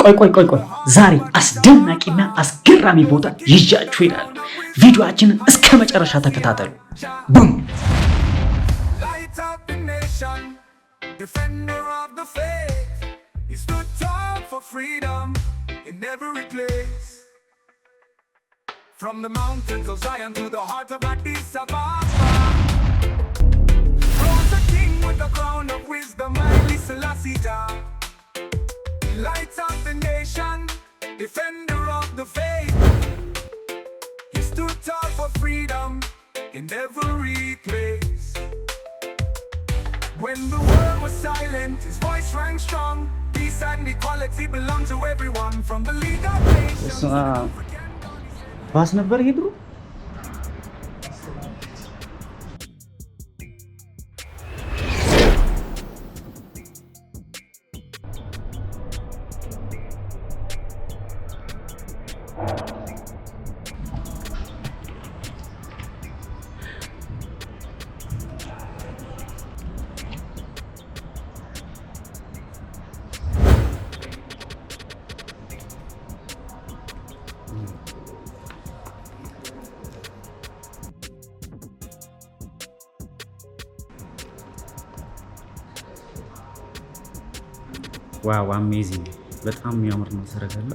ቆይ ዛሬ አስደናቂና አስገራሚ ቦታ ይዣችሁ ይላል። ቪዲዮአችንን እስከ መጨረሻ ተከታተሉ። ቡም Defender of the faith, he stood tall for freedom in every place. From the mountains of Zion to the heart of Addis Ababa, rose a king with a crown of wisdom, Haile Selassie Jah. He lights up the nation, defender of the faith. He stood tall for freedom in every place. When the world was silent, his voice rang strong. Peace and equality belong to everyone, from the League of Nations. ባስ ነበር ሄድሩ ዋው አሜዚንግ በጣም የሚያምር ነው ሰረገላ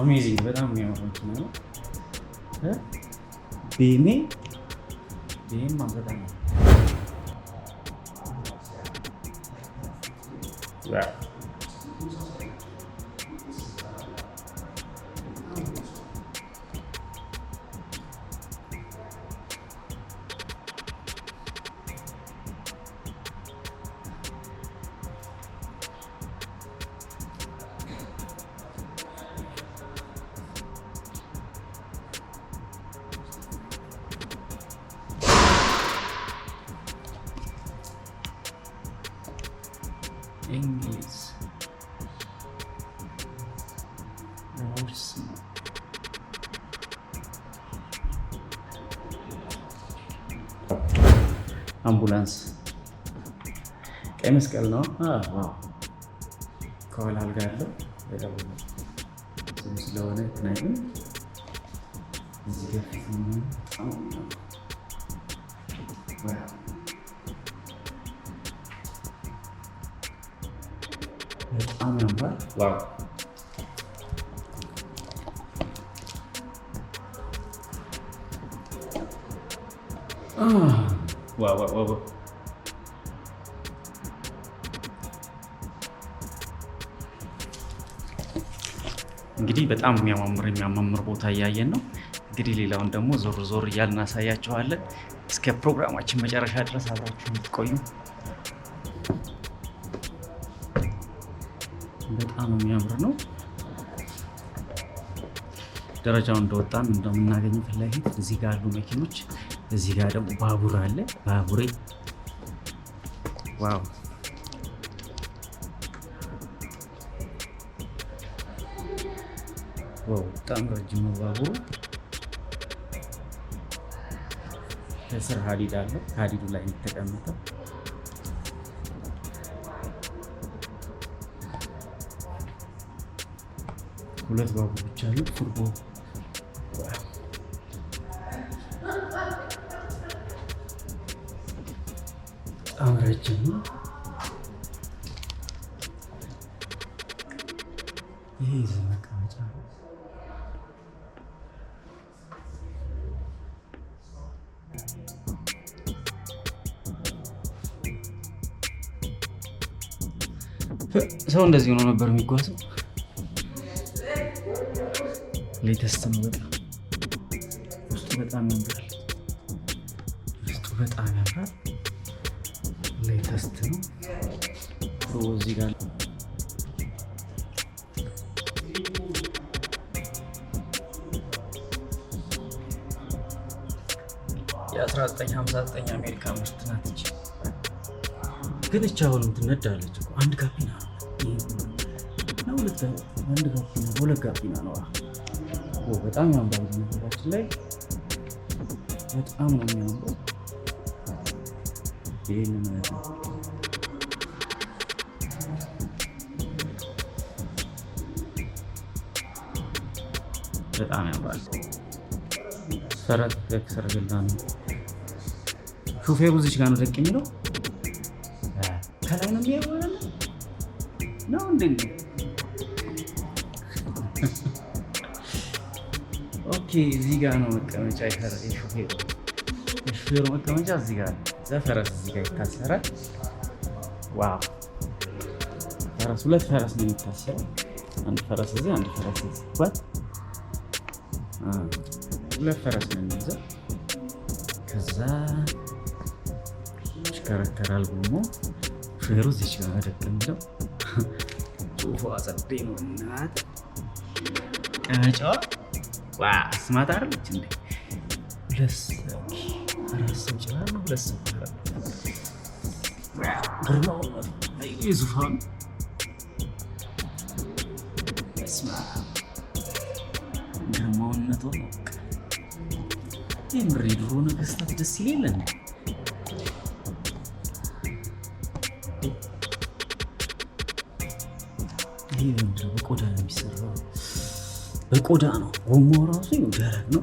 አሜዚንግ በጣም የሚያምር ነው ቤሜ ማዘዳ ነው English አምቡላንስ ቀይ መስቀል ነው። ዋው ከኋላ አልጋ ያለው በጣም ስለሆነ ትናይም እዚህ ጋር በጣም ያምራል። ዋው እንግዲህ በጣም የሚያማምር ቦታ እያየን ነው። እንግዲህ ሌላውን ደግሞ ዞር እያልን እናሳያችኋለን። እስከ ፕሮግራማችን መጨረሻ ድረስ አብራችሁን ቆዩ። በጣም የሚያምር ነው። ደረጃውን እንደወጣን እንደምናገኝ ፊት ለፊት እዚህ ጋር ያሉ መኪኖች፣ እዚህ ጋር ደግሞ ባቡር አለ። ባቡሬ ዋው በጣም ረጅም ነው ባቡሩ። ከስር ሀዲድ አለ። ሀዲዱ ላይ የተቀመጠው ሁለት ባቡሮች አሉ። ቱርቦ በጣም ረጅም ነው። ይሄ መቀመጫ ነው። ሰው እንደዚህ ሆኖ ነበር የሚጓዘው። ሌተስት ነው በጣም ውስጡ በጣም ያምራል። ሌተስት ነው። እዚህ ጋር የ1959 አሜሪካ ምርት ናት። ግን እቻ አሁንም ትነዳለች። አንድ ጋቢና ነው ሁለት ጋቢና ነው። በጣም ያምራል። ነገራችን ላይ በጣም ነው የሚያምረው። ይህንን በጣም ያምራል። ሰረገላ ነው። ሹፌሩ እዚች ጋር ነው ደቅ የሚለው። ከላይ ነው የሚያየው ነው እንዴ? ኦኬ፣ እዚህ ጋር ነው መቀመጫ የሹፌሩ መቀመጫ እዚህ ጋር። ፈረስ እዚህ ጋር ይታሰራል። ዋው! ፈረስ ሁለት ፈረስ ነው የሚታሰረው። አንድ ፈረስ እዚህ፣ አንድ ፈረስ እዚህ። ሁለት ፈረስ ነው የሚይዘው። ከዛ ይሽከረከራል። ደግሞ ሹፌሩ እዚች ጋር ደቅ የሚለው ጽሑፉ አጸዴ ነው። እናት ቀመጫዋ ስማት አይደለች እንዴ? ሁለት ሰው ይችላል። ሁለት ሰው ግርማው የዙፋኑ ግርማውነቱ ነው። የምር የድሮ ነገስታት ደስ ይል የለን? ይህ ምንድነው? በቆዳ ነው የሚሰራው። በቆዳ ነው። ጎማው ራሱ ደረቅ ነው።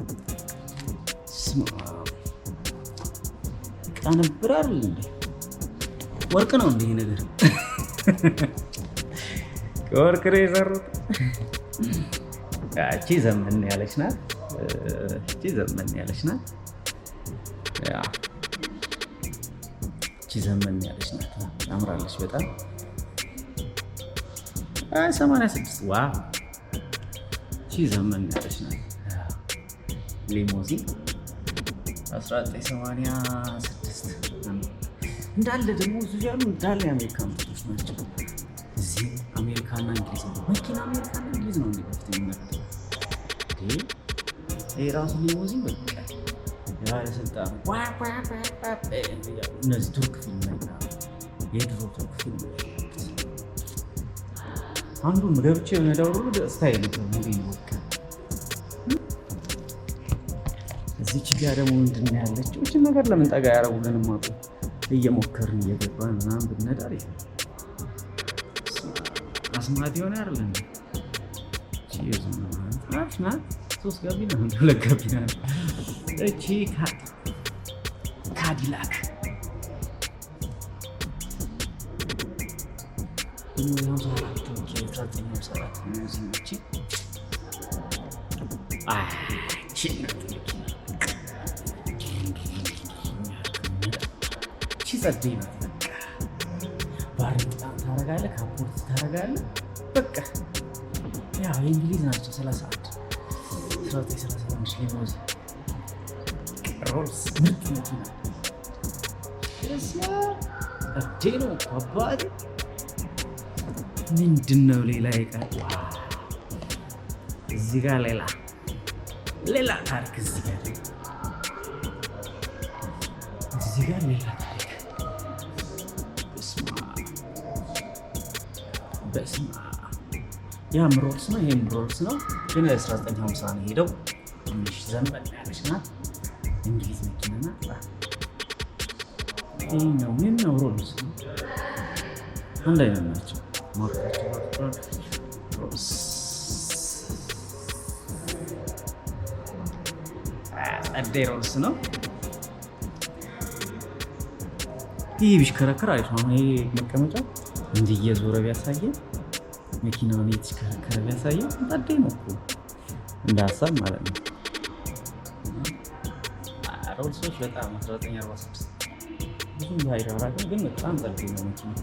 ዕቃ ነበር አይደል እንዴ? ወርቅ ነው እንደ ይሄ ነገር ከወርቅ ነው የሰሩት። እቺ ዘመን ያለች ናት። ታምራለች በጣም። 86 ዋው! እቺ ዘመን ያለች ናት። ሊሞዚን 1986 እንዳለ ደግሞ እዚህ ያሉ እንዳለ የአሜሪካ ምርቶች ናቸው። እዚህ አሜሪካና እንግሊዝ ነው። መኪና አሜሪካና እንግሊዝ ነው እንዲበፍት የሚመረጠው። ይሄ ራሱ ሊሞዚን በቃ የባለስልጣን እነዚህ ቱርክ ፊልም ላይ የድሮ ቱርክ ፊልም አንዱን ገብቼ የነዳው ስታይል ሙቪ ወቃ። እዚች ጋር ደግሞ ምንድን ነው ያለችው? እችን ነገር ለምን ጠጋ ያደረጉልንም አጡ እየሞከርን እየገባን ምናምን ብንነዳ አሪፍ ነው። አስማት የሆነ አይደለም። አሪፍ ናት። 3 ጋቢና ነው 2 ጋቢና ነው። እቺ ካዲላክ ጸደይ ናት። ባርኔጣ ታረጋለህ፣ ካፖርት ታረጋለህ። በቃ ያው የእንግሊዝ ናቸው። 1931 ሊሞዚን ሮልስ ምርጥ መኪና ጸዴ ነው። አባቴ ምንድን ነው ሌላ ይቀር? እዚህ ጋር ሌላ ታሪክ እዚህ ጋር ሌላ ታሪክ። በስመ አብ ያም ሮልስ ነው፣ ይሄም ሮልስ ነው። ግን 1950 ነው ሄደው ትንሽ ዘመን ያለች ናት። እንግሊዝ መኪና ናት። ይሄኛው ምን ነው? ሮልስ ነው። አንድ አይነት ናቸው። ሮልስ ጸዴ ሮልስ ነው። ይህ ቢሽከረከር አሪፍ ነው። ይሄ መቀመጫ እንዲህ እየዞረ ቢያሳየን መኪናውን እየተሽከረከረ ቢያሳየን ጸዴ ነው እኮ እንደ ሀሳብ ማለት ነው። ሮልሶች በጣም 1946 ብዙም ባይራራቅም ግን በጣም ጸዴ ነው መኪና።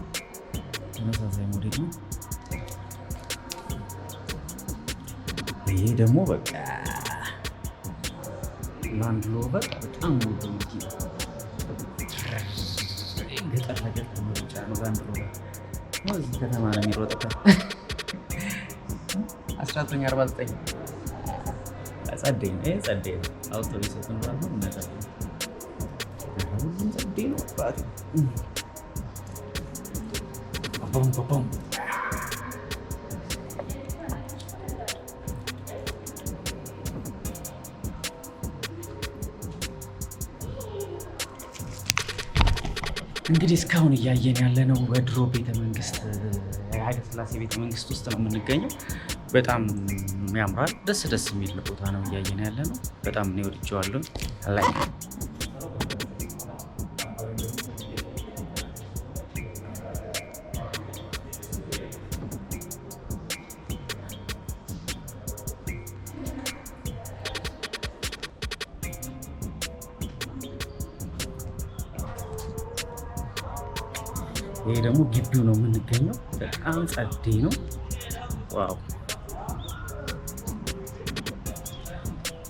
ተመሳሳይ ሞዴል ነው። ይሄ ደግሞ በቃ ላንድ ሮቨር በጣም ወዶ መኪና ገጠር ለገጠር ብቻ ነው። ላንድ ሮቨር እዚህ ከተማ ነው የሚሮጥበት። 1949 ጸዴ ነው። ይሄ ጸዴ ነው። አውቶቡስ ተንራው ነው ነገር ሁሉም ጸዴ ነው። ባም እንግዲህ እስካሁን እያየን ያለነው በድሮ ቤተመንግስት ኃይለ ሥላሴ ቤተመንግስት ውስጥ ነው የምንገኘው። በጣም ያምራል። ደስ የሚል ቦታ ነው እያየን ያለነው። በጣም ነው ወድጄዋለሁ። አላይ ይሄ ደግሞ ግቢው ነው የምንገኘው። በጣም ጸዴ ነው። ዋው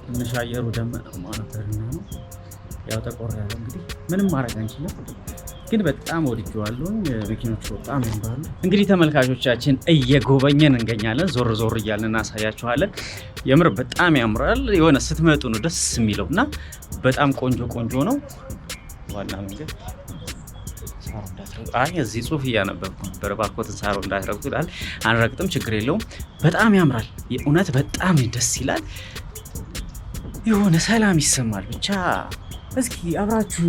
ትንሽ አየሩ ደመናማ ነበርና ነው ያው ጠቆር ያለው። እንግዲህ ምንም ማድረግ አንችልም፣ ግን በጣም ወድጄዋለሁ። መኪኖቹ በጣም ያምራሉ። እንግዲህ ተመልካቾቻችን እየጎበኘን እንገኛለን። ዞር ዞር እያልን እናሳያችኋለን። የምር በጣም ያምራል። የሆነ ስትመጡ ነው ደስ የሚለው እና በጣም ቆንጆ ነው። ዋና መንገድ አይ እዚህ ጽሁፍ እያነበብኩ ነበር። ባኮትን ሳሮ እንዳትረግጡ ይላል። አንረግጥም፣ ችግር የለውም። በጣም ያምራል። የእውነት በጣም ደስ ይላል። የሆነ ሰላም ይሰማል። ብቻ እስኪ አብራችሁ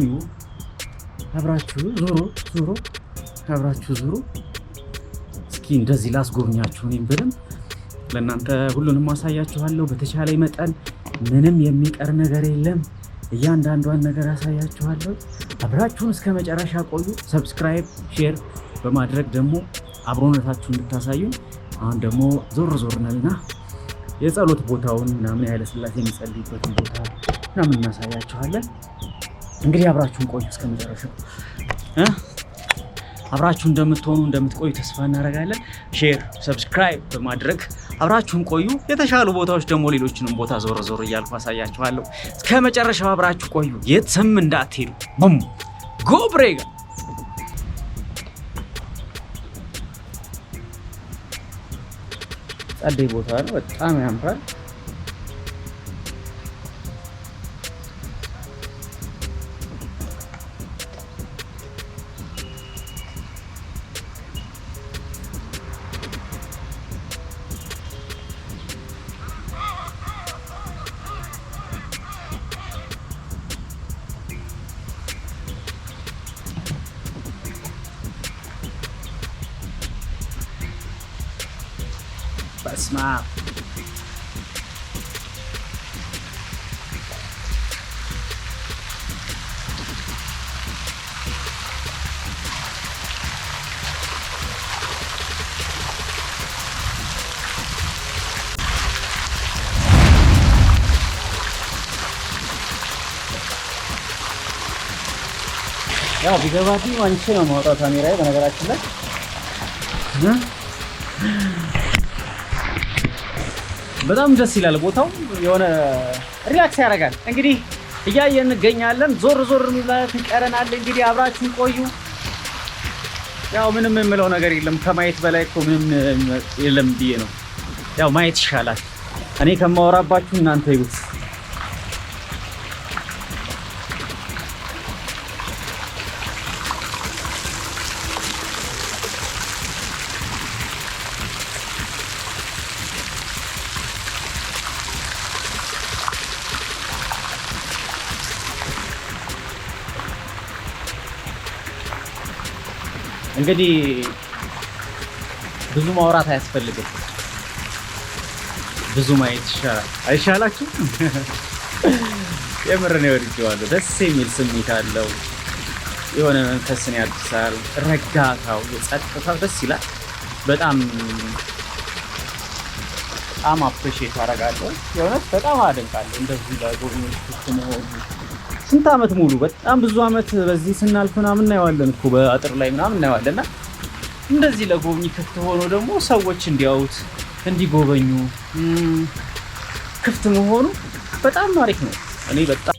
ዙሩ። እስኪ እንደዚህ ላስጎብኛችሁ። እኔም በደንብ ለእናንተ ሁሉንም ማሳያችኋለሁ። በተቻለ መጠን ምንም የሚቀር ነገር የለም። እያንዳንዷን ነገር ያሳያችኋለሁ። አብራችሁን እስከ መጨረሻ ቆዩ። ሰብስክራይብ፣ ሼር በማድረግ ደግሞ አብሮነታችሁ እንድታሳዩን። አሁን ደግሞ ዞር ነልና የጸሎት ቦታውን ምናምን ኃይለ ሥላሴ የሚጸልይበትን ቦታ ምናምን እናሳያችኋለን። እንግዲህ አብራችሁን ቆዩ እስከ መጨረሻው። አብራችሁ እንደምትቆዩ ተስፋ እናደርጋለን። ሼር፣ ሰብስክራይብ በማድረግ አብራችሁን ቆዩ። የተሻሉ ቦታዎች ደግሞ ሌሎችንም ቦታ ዞር እያልኩ አሳያችኋለሁ። እስከ መጨረሻው አብራችሁ ቆዩ። የትም እንዳትሄዱ። ቡም ጎብሬጋ ጸዴ ቦታ ነው። በጣም ያምራል። በስመ አብ ያው ቢገባትም አንቺ ነው ማውጣት ካሜራዬ በነገራችን ላይ በጣም ደስ ይላል። ቦታው የሆነ ሪላክስ ያደርጋል። እንግዲህ እያየን እንገኛለን። ዞር ማለት ይቀረናል። እንግዲህ አብራችሁን ቆዩ። ያው ምንም የምለው ነገር የለም። ከማየት በላይ እኮ ምንም የለም ብዬ ነው። ያው ማየት ይሻላል። እኔ ከማወራባችሁ እናንተ ይዩት። እንግዲህ ብዙ ማውራት አያስፈልግም። ብዙ ማየት ይሻላል። አይሻላችሁ? የምር ነው ወድጄዋለሁ። ደስ የሚል ስሜት አለው። የሆነ መንፈስን ያድሳል። ረጋታው፣ የጸጥታው ደስ ይላል። በጣም አፕሪሺየት አደርጋለሁ። የእውነት በጣም አደንቃለሁ። እንደዚህ ለጎብኚዎች ክፍት መሆኑ ስንት ዓመት ሙሉ በጣም ብዙ ዓመት በዚህ ስናልፍ ምናምን እናየዋለን እኮ በአጥር ላይ ምናምን እናየዋለን እና እንደዚህ ለጎብኚ ክፍት ሆኖ ደግሞ ሰዎች እንዲያዩት እንዲጎበኙ ክፍት መሆኑ በጣም አሪፍ ነው። እኔ በጣም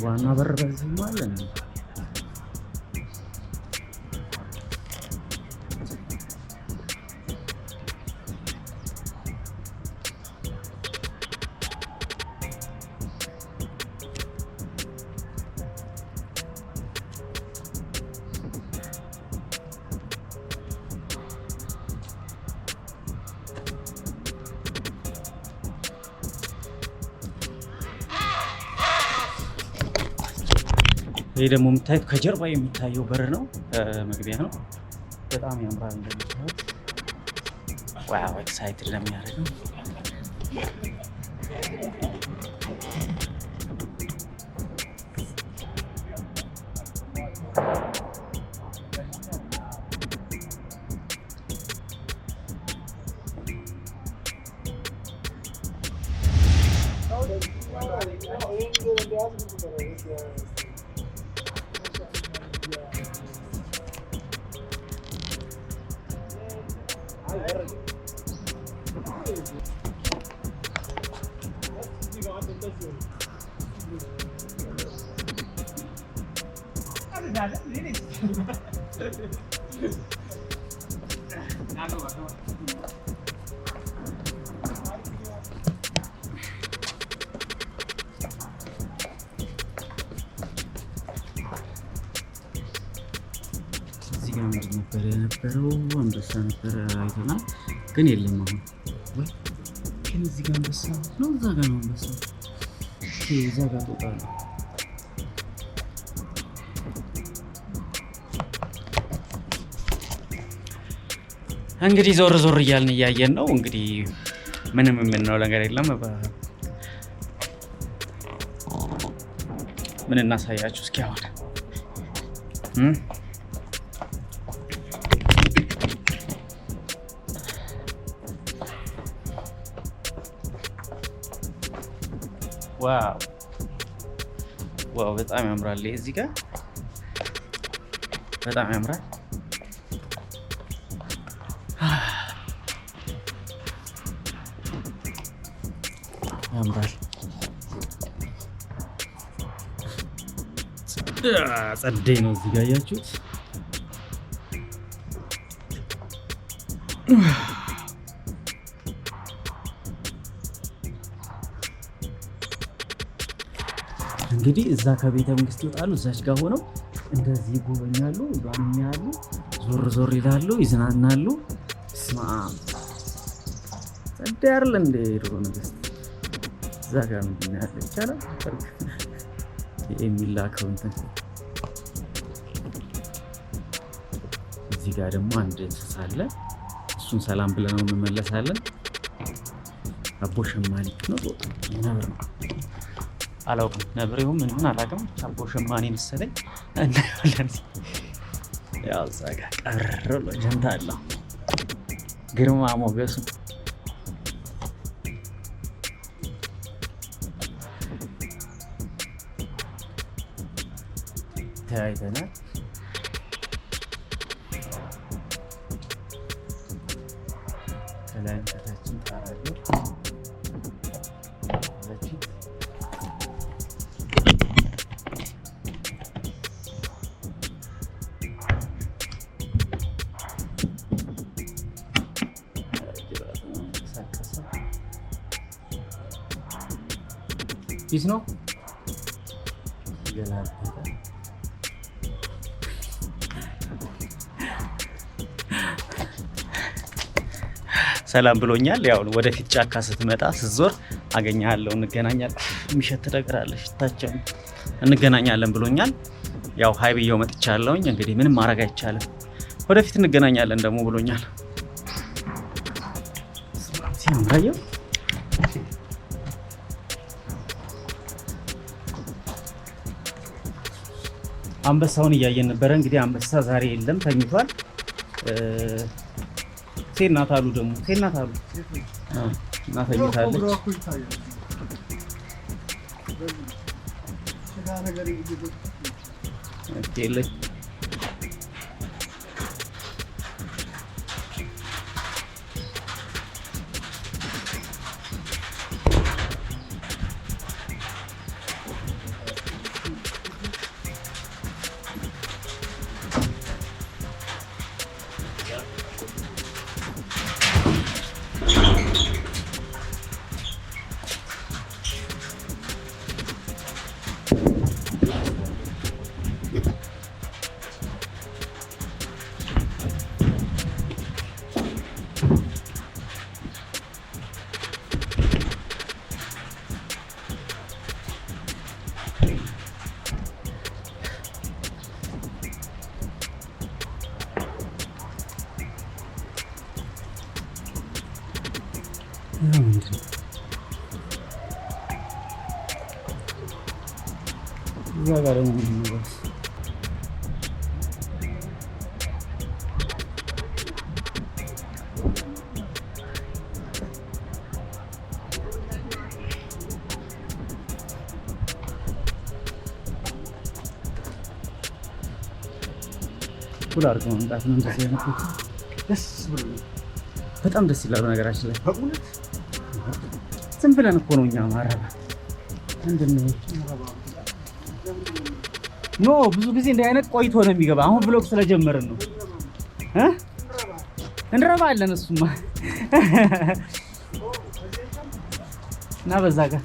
ዋና በር በዚህ ማለት ነው። ይሄ ደግሞ የምታዩት ከጀርባ የሚታየው በር ነው፣ መግቢያ ነው። በጣም ያምራል እንደምታዩት። ዋው ኤክሳይትድ ለሚያደርገው እዚህ ጋር ምንድን ነበር የነበረው? አንበሳ ነበረ አይተናል፣ ግን የለም አሁን። ወይ ግን እዚህ ጋር አንበሳ ነው፣ እዛ ጋር ነው አንበሳ። እዛ ጋር ትወጣለህ። እንግዲህ ዞር ዞር እያልን እያየን ነው። እንግዲህ ምንም የምንለው ነገር የለም። ምን እናሳያችሁ እስኪ አሁን ዋው ዋው በጣም ያምራል። እዚህ ጋር በጣም ያምራል። ያምራል። ጸደይ ነው። እዚህ ጋር ያያችሁት እንግዲህ እዛ ከቤተ መንግስት ይወጣሉ። እዛች ጋር ሆነው እንደዚህ ይጎበኛሉ፣ ያሉ ዞር ዞር ይላሉ፣ ይዝናናሉ። ስማ ጸደይ አይደል እንደ ድሮ ንግስት። እዛ ጋር ምንድን ነው ያለው ይቻላል የሚላከው እንትን። እዚህ ጋር ደግሞ አንድ እንስሳ አለ። እሱን ሰላም ብለን ነው እንመለሳለን። አቦ ሸማኔ ነው ነብር ነው አላውቅም። ነብር ይሁን ምን አላውቅም። አቦ ሸማኔ መሰለኝ። እናያለን። ያው እዛ ጋር ቀር ብሎ ጀንታ አለው ግርማ ሞገሱ። ተያይተናል። ከላይ ከታችን ታራለች። ፒስ ነው ሰላም ብሎኛል። ያው ወደፊት ጫካ ስትመጣ ስትዞር አገኛለሁ፣ እንገናኛለን። የሚሸት ነገር አለ፣ ሽታቸው እንገናኛለን ብሎኛል። ያው ሀይ ብየው መጥቻለሁኝ። እንግዲህ ምንም ማድረግ አይቻልም። ወደፊት እንገናኛለን ደግሞ ብሎኛል። ሲያምራየው አንበሳውን እያየን ነበረ። እንግዲህ አንበሳ ዛሬ የለም፣ ተኝቷል። ሴት ናት አሉ ደግሞ ሴት ናት አሉ እና ተኝታለች። እዛ ጋር ደግሞ ሁሉ አድርገው መምጣት ነው። እንደዚህ አይነት ደስ ብሎ በጣም ደስ ይላል። ነገራችን ላይ በእውነት ዝም ብለን እኮ ነው እኛ ማረባ ምንድን ነው ኖ ብዙ ጊዜ እንደ አይነት ቆይቶ ነው የሚገባ። አሁን ብሎግ ስለጀመርን ነው እንረባለን። እሱማ እና በዛ ጋር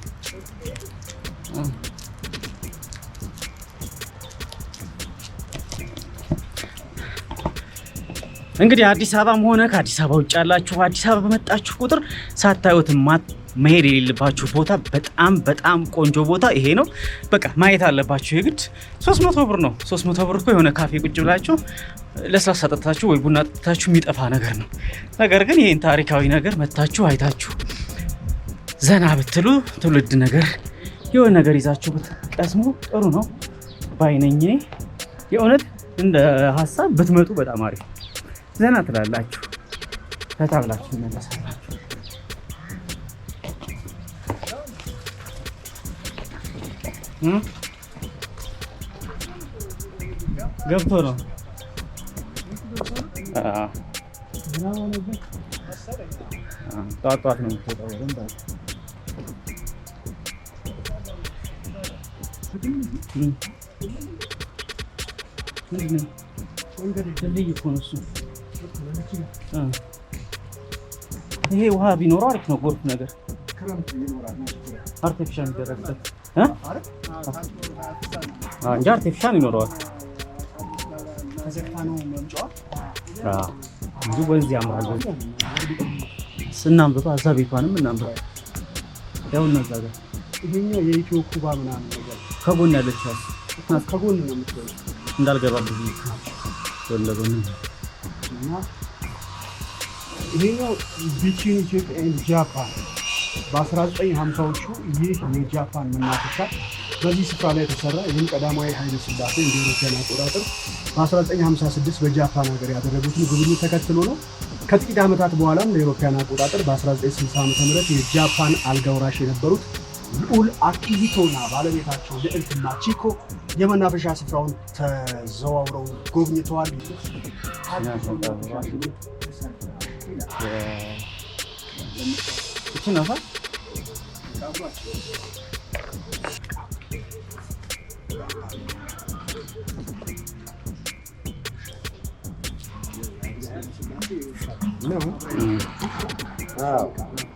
እንግዲህ አዲስ አበባም ሆነ ከአዲስ አበባ ውጭ ያላችሁ አዲስ አበባ በመጣችሁ ቁጥር ሳታዩት መሄድ የሌለባችሁ ቦታ በጣም ቆንጆ ቦታ ይሄ ነው። በቃ ማየት አለባችሁ የግድ። 300 ብር ነው። 300 ብር እኮ የሆነ ካፌ ቁጭ ብላችሁ ለስላሳ ጠጥታችሁ ወይ ቡና ጠጥታችሁ የሚጠፋ ነገር ነው። ነገር ግን ይሄን ታሪካዊ ነገር መታችሁ አይታችሁ ዘና ብትሉ ትውልድ ነገር የሆነ ነገር ይዛችሁ ብትቀስሙ ጥሩ ነው ባይነኝ። የእውነት እንደ ሀሳብ ብትመጡ በጣም አሪፍ ዘና ትላላችሁ፣ ተታብላችሁ መለሳላችሁ። ገብቶ ነው። ጠዋት ነው የምትወጣው። ይሄ ውሃ ቢኖረው አሪፍ ነው። ጎርፍ ነገር አርቲፊሻል ይደረግበት እንጂ አርቲፊሻል ይኖረዋል። ብዙ ወንዝ ያምራል። ስናንብባ እዛ ቤቷንም እናንብባ። ያው እና እዛ ጋር ይሄኛው የኢትዮ ኩባ ምናምን ነገር ከጎን ያለች ከጎን ነው የምትወጣው እንዳልገባ ብዙ ወለጎን እና ይሄኛው ቢትዊን ኢትዮጵያ ኤንድ ጃፓን በ1950ዎቹ ይህ የጃፓን መናፈሻ በዚህ ስፍራ ላይ የተሰራ ይህም ቀዳማዊ ኃይለ ሥላሴ እንደ አውሮፓውያን አቆጣጠር በ1956 በጃፓን ሀገር ያደረጉትን ጉብኝት ተከትሎ ነው። ከጥቂት ዓመታት በኋላም ለአውሮፓውያን አቆጣጠር በ1960 ዓ.ም የጃፓን አልጋ ወራሽ የነበሩት ልዑል አኪሂቶና ባለቤታቸው ልዕልት ማቺኮ የመናፈሻ ስፍራውን ተዘዋውረው ጎብኝተዋል።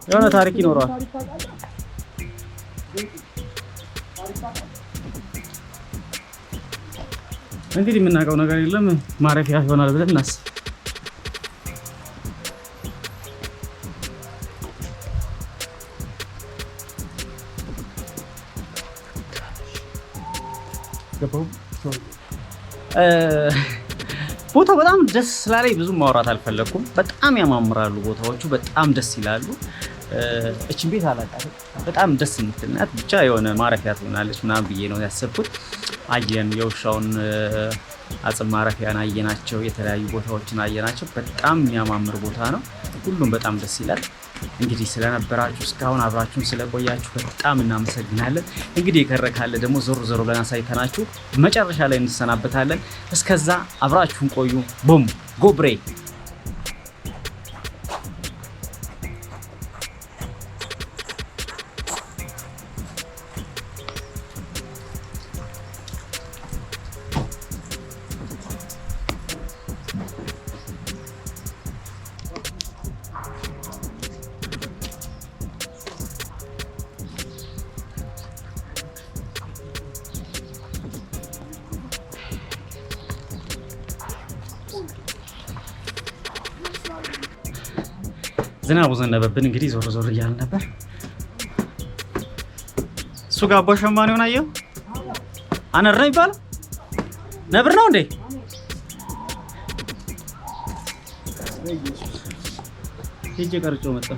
የሆነ ታሪክ ይኖረዋል። እንግዲህ የምናውቀው ነገር የለም። ማረፊያ ይሆናል ብለን እናስብ። ቦታው በጣም ደስ ስላለኝ ብዙ ማውራት አልፈለኩም። በጣም ያማምራሉ ቦታዎቹ፣ በጣም ደስ ይላሉ። እቺን ቤት አላውቃትም። በጣም ደስ የምትልናት ብቻ የሆነ ማረፊያ ትሆናለች ምናምን ብዬ ነው ያሰብኩት። አየን የውሻውን አጽም ማረፊያን አየናቸው፣ የተለያዩ ቦታዎችን አየናቸው። በጣም የሚያማምር ቦታ ነው። ሁሉም በጣም ደስ ይላል። እንግዲህ ስለነበራችሁ እስካሁን አብራችሁን ስለቆያችሁ በጣም እናመሰግናለን። እንግዲህ የቀረ ካለ ደግሞ ዞር ዞር ብለን አሳይተናችሁ መጨረሻ ላይ እንሰናበታለን። እስከዛ አብራችሁን ቆዩ። ቦም ጎብሬ ዝናቡ ዘነበብን። እንግዲህ ዞር ዞር እያልን ነበር። እሱ ጋር አቦ ሸማኔውን አየው። አነር ነው ይባላል። ነብር ነው እንዴ? ሄጄ ቀርጬው መጣ።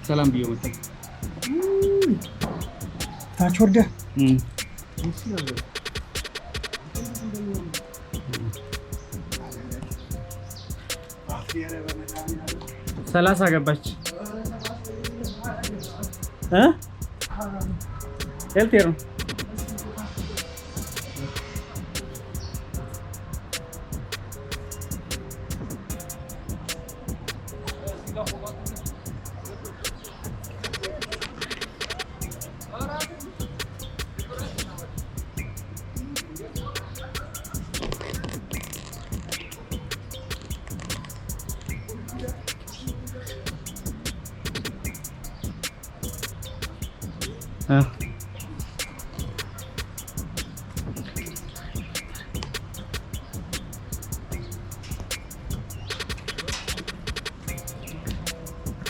ሰላም ብዬው መጣ። ታች ወርደህ 30 ገባች ኤልቴር ነው።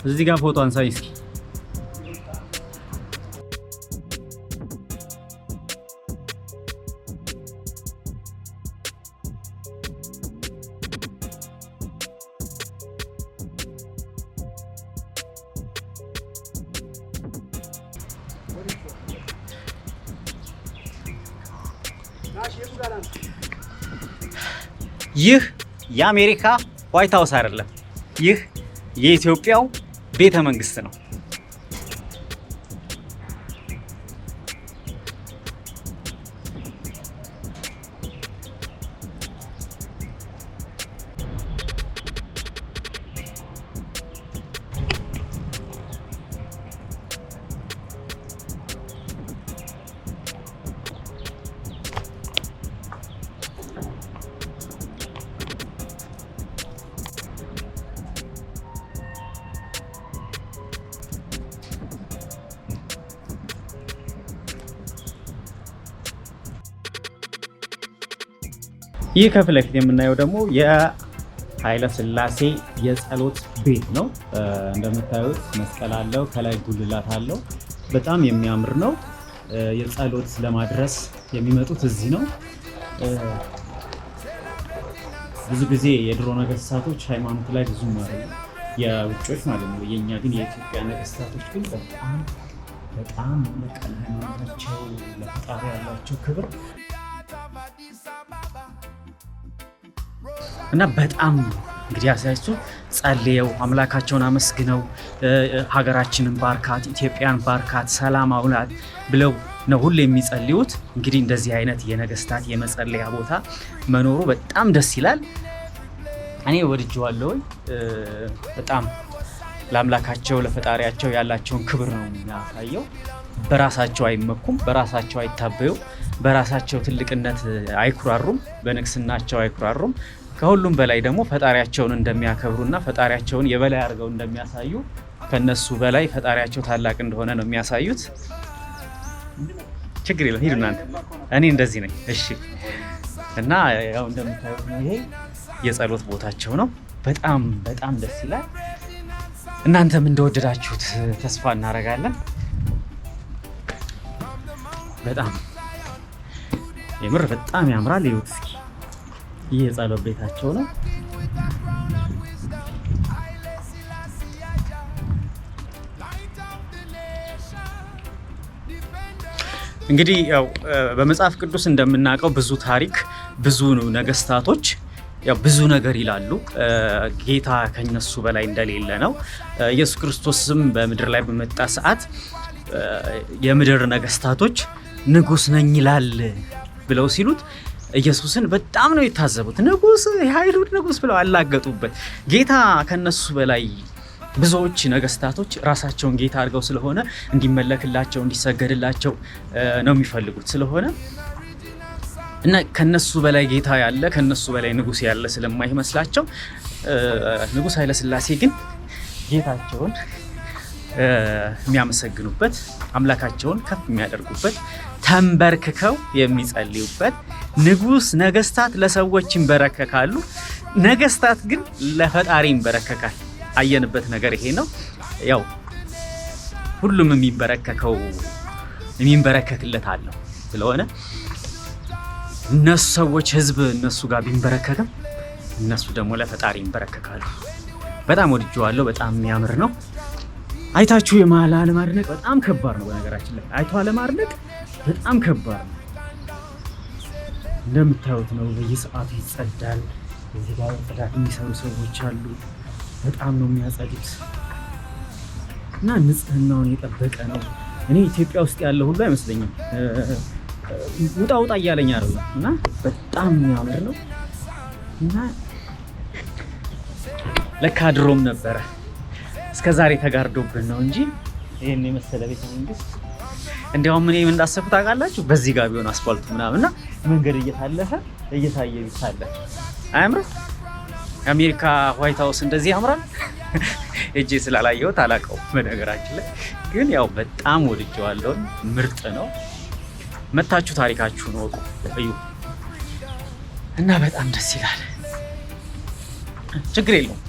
እዚህ ጋር ፎቶ አንሳኝ እስኪ። ይህ የአሜሪካ ዋይት ሃውስ አይደለም። ይህ የኢትዮጵያው ቤተ መንግስት ነው። ይህ ከፊት ለፊት የምናየው ደግሞ የኃይለ ሥላሴ የጸሎት ቤት ነው። እንደምታዩት መስቀል አለው፣ ከላይ ጉልላት አለው። በጣም የሚያምር ነው። የጸሎት ለማድረስ የሚመጡት እዚህ ነው። ብዙ ጊዜ የድሮ ነገስታቶች ሃይማኖት ላይ ብዙም አይደለም፣ የውጮች ማለት ነው። የእኛ ግን የኢትዮጵያ ነገስታቶች ግን በጣም ለሃይማኖታቸው ለፈጣሪ ያላቸው ክብር እና በጣም እንግዲህ አሳያችሁ ጸልየው አምላካቸውን አመስግነው ሀገራችንን ባርካት፣ ኢትዮጵያን ባርካት፣ ሰላም አውላት ብለው ነው ሁሌ የሚጸልዩት። እንግዲህ እንደዚህ አይነት የነገስታት የመጸለያ ቦታ መኖሩ በጣም ደስ ይላል። እኔ ወድጄዋለሁ። በጣም ለአምላካቸው ለፈጣሪያቸው ያላቸውን ክብር ነው የሚያሳየው። በራሳቸው አይመኩም፣ በራሳቸው አይታበዩ፣ በራሳቸው ትልቅነት አይኩራሩም፣ በንግስናቸው አይኩራሩም። ከሁሉም በላይ ደግሞ ፈጣሪያቸውን እንደሚያከብሩና ፈጣሪያቸውን የበላይ አድርገው እንደሚያሳዩ ከነሱ በላይ ፈጣሪያቸው ታላቅ እንደሆነ ነው የሚያሳዩት። ችግር የለም ሂዱ እናንተ፣ እኔ እንደዚህ ነኝ። እሺ። እና ያው እንደምታዩት ነው ይሄ የጸሎት ቦታቸው ነው። በጣም በጣም ደስ ይላል። እናንተም እንደወደዳችሁት ተስፋ እናደርጋለን። በጣም የምር በጣም ያምራል። ይሁት እስኪ ይህ የጸሎት ቤታቸው ነው። እንግዲህ ያው በመጽሐፍ ቅዱስ እንደምናውቀው ብዙ ታሪክ ብዙ ነገስታቶች ያው ብዙ ነገር ይላሉ። ጌታ ከነሱ በላይ እንደሌለ ነው። ኢየሱስ ክርስቶስም በምድር ላይ በመጣ ሰዓት የምድር ነገስታቶች ንጉስ ነኝ ይላል ብለው ሲሉት ኢየሱስን በጣም ነው የታዘቡት። ንጉስ፣ የአይሁድ ንጉስ ብለው አላገጡበት። ጌታ ከነሱ በላይ ብዙዎች ነገስታቶች ራሳቸውን ጌታ አድርገው ስለሆነ እንዲመለክላቸው እንዲሰገድላቸው ነው የሚፈልጉት ስለሆነ እና ከነሱ በላይ ጌታ ያለ ከነሱ በላይ ንጉስ ያለ ስለማይመስላቸው ንጉስ ኃይለ ሥላሴ ግን ጌታቸውን የሚያመሰግኑበት አምላካቸውን ከፍ የሚያደርጉበት ተንበርክከው የሚጸልዩበት ንጉስ ነገስታት ለሰዎች ይንበረከካሉ፣ ነገስታት ግን ለፈጣሪ ይንበረከካል። አየንበት ነገር ይሄ ነው። ያው ሁሉም የሚንበረከክለት አለው ስለሆነ እነሱ ሰዎች ህዝብ እነሱ ጋር ቢንበረከክም እነሱ ደግሞ ለፈጣሪ ይንበረከካሉ። በጣም ወድጄዋለሁ። በጣም የሚያምር ነው። አይታችሁ አለማድነቅ በጣም ከባድ ነው። በነገራችን ላይ አይቶ አለማድነቅ በጣም ከባድ ነው። እንደምታዩት ነው። በየሰዓቱ ይጸዳል። እዚህ ጋር ጽዳት የሚሰሩ ሰዎች አሉ። በጣም ነው የሚያጸዱት እና ንጽህናውን የጠበቀ ነው። እኔ ኢትዮጵያ ውስጥ ያለ ሁሉ አይመስለኝም። ውጣ ውጣ እያለኝ አይደለም እና በጣም የሚያምር ነው እና ለካ ድሮም ነበረ እስከዛሬ ተጋርዶብን ነው እንጂ ይሄን የመሰለ ቤተ መንግስት እንዲያውም እኔ ምን እንዳሰብኩት ታውቃላችሁ? በዚህ ጋር ቢሆን አስፋልቱ ምናምንና መንገድ እየታለፈ እየታየ ቢታለፍ አያምርም? የአሜሪካ ዋይት ሃውስ እንደዚህ ያምራል? እጄ ስላላየሁት አላውቀውም። በነገራችን ላይ ግን ያው በጣም ወድጄዋለሁ። ምርጥ ነው። መታችሁ ታሪካችሁን ወቁ እዩ እና በጣም ደስ ይላል። ችግር የለውም።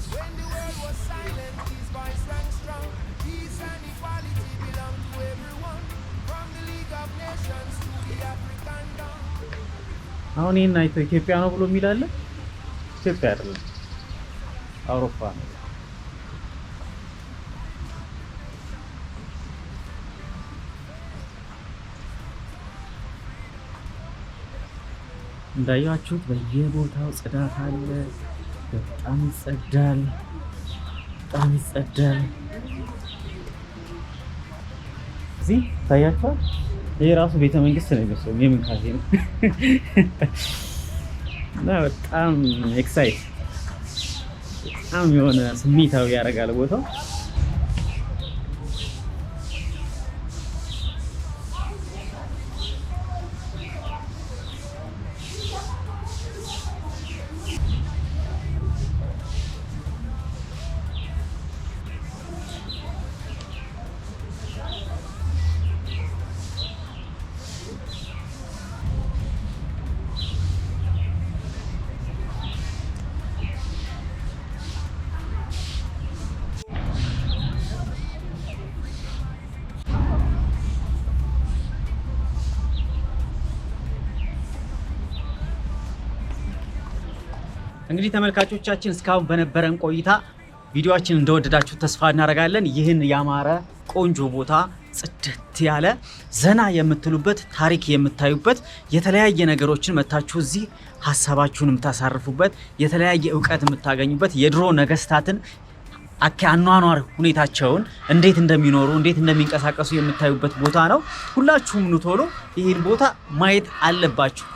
አሁን ይሄን አይቶ ኢትዮጵያ ነው ብሎ የሚላለ ኢትዮጵያ አይደለም አውሮፓ ነው። እንዳያችሁት በየቦታው ጽዳት አለ። በጣም ይጸዳል፣ በጣም ይጸዳል። እዚህ ታያችኋል። ይሄ ራሱ ቤተ መንግስት ነው የሚመስለው። የምን ካፌ ነው እና በጣም ኤክሳይት በጣም የሆነ ስሜታዊ ያደርጋል ቦታው። እንግዲህ ተመልካቾቻችን እስካሁን በነበረን ቆይታ ቪዲዮአችን እንደወደዳችሁ ተስፋ እናደርጋለን። ይህን ያማረ ቆንጆ ቦታ ጽድት ያለ ዘና የምትሉበት ታሪክ የምታዩበት የተለያየ ነገሮችን መታችሁ እዚህ ሐሳባችሁን የምታሳርፉበት የተለያየ ዕውቀት የምታገኙበት የድሮ ነገስታትን አኗኗር ሁኔታቸውን እንዴት እንደሚኖሩ እንዴት እንደሚንቀሳቀሱ የምታዩበት ቦታ ነው። ሁላችሁም ኑ ቶሎ ይህን ቦታ ማየት አለባችሁ።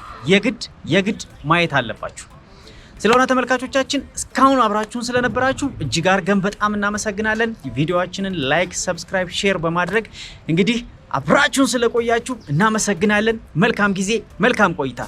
የግድ ማየት አለባችሁ። ስለሆነ ተመልካቾቻችን እስካሁን አብራችሁን ስለነበራችሁ እጅግ አድርገን በጣም እናመሰግናለን። ቪዲዮአችንን ላይክ፣ ሰብስክራይብ፣ ሼር በማድረግ እንግዲህ አብራችሁን ስለቆያችሁ እናመሰግናለን። መልካም ጊዜ፣ መልካም ቆይታ